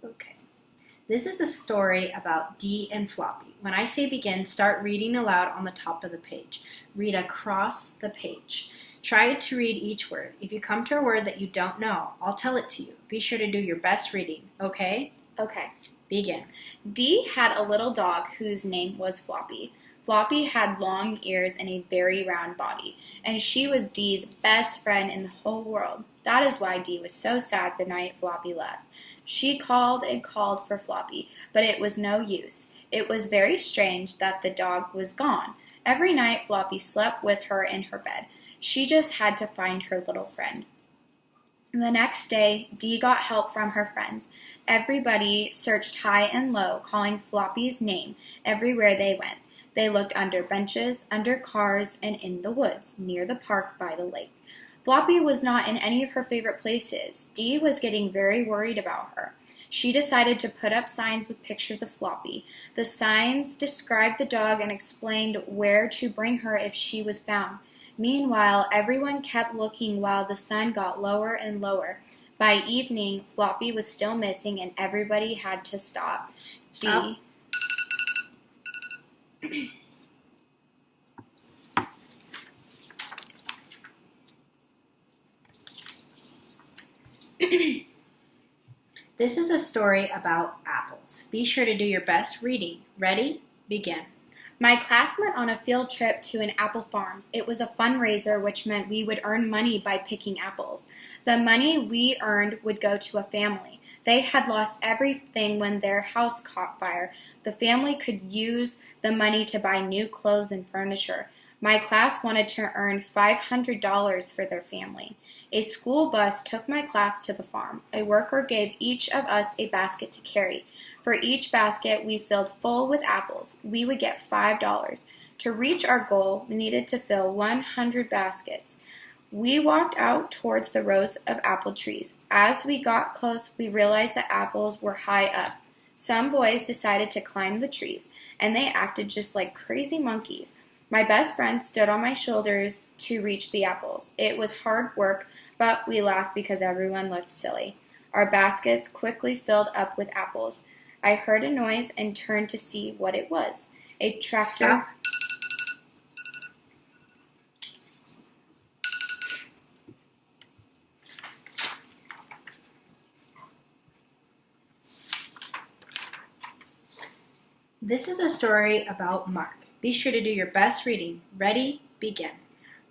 Okay. This is a story about Dee and Floppy. When I say begin, start reading aloud on the top of the page. Read across the page. Try to read each word. If you come to a word that you don't know, I'll tell it to you. Be sure to do your best reading, okay? Okay. Begin. Dee had a little dog whose name was Floppy. Floppy had long ears and a very round body, and she was Dee's best friend in the whole world. That is why Dee was so sad the night Floppy left. She called and called for Floppy, but it was no use. It was very strange that the dog was gone. Every night Floppy slept with her in her bed. She just had to find her little friend. The next day, Dee got help from her friends. Everybody searched high and low, calling Floppy's name everywhere they went. They looked under benches, under cars, and in the woods, near the park by the lake. Floppy was not in any of her favorite places. Dee was getting very worried about her. She decided to put up signs with pictures of Floppy. The signs described the dog and explained where to bring her if she was found. Meanwhile, everyone kept looking while the sun got lower and lower. By evening, Floppy was still missing and everybody had to stop. Stop. This is a story about apples. Be sure to do your best reading. Ready? Begin. My class went on a field trip to an apple farm. It was a fundraiser, which meant we would earn money by picking apples. The money we earned would go to a family. They had lost everything when their house caught fire. The family could use the money to buy new clothes and furniture. My class wanted to earn $500 for their family. A school bus took my class to the farm. A worker gave each of us a basket to carry. For each basket we filled full with apples. We would get $5. To reach our goal, we needed to fill 100 baskets. We walked out towards the rows of apple trees. As we got close, we realized the apples were high up. Some boys decided to climb the trees, and they acted just like crazy monkeys. My best friend stood on my shoulders to reach the apples. It was hard work, but we laughed because everyone looked silly. Our baskets quickly filled up with apples. I heard a noise and turned to see what it was. A tractor. Stop. This is a story about Mark. Be sure to do your best reading. Ready? Begin.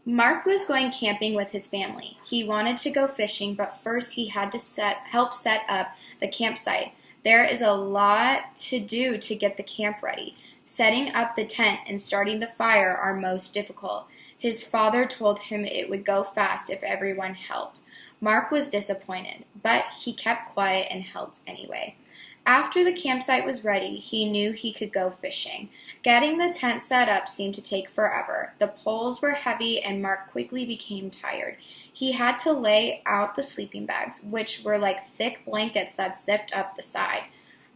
Mark was going camping with his family. He wanted to go fishing, but first he had to help set up the campsite. There is a lot to do to get the camp ready. Setting up the tent and starting the fire are most difficult. His father told him it would go fast if everyone helped. Mark was disappointed, but he kept quiet and helped anyway. After the campsite was ready, he knew he could go fishing. Getting the tent set up seemed to take forever. The poles were heavy and Mark quickly became tired. He had to lay out the sleeping bags, which were like thick blankets that zipped up the side.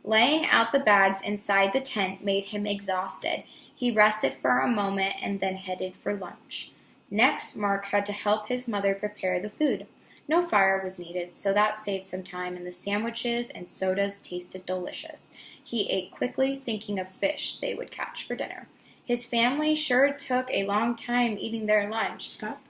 Laying out the bags inside the tent made him exhausted. He rested for a moment and then headed for lunch. Next, Mark had to help his mother prepare the food. No fire was needed, so that saved some time, and the sandwiches and sodas tasted delicious. He ate quickly, thinking of fish they would catch for dinner. His family sure took a long time eating their lunch. Stop.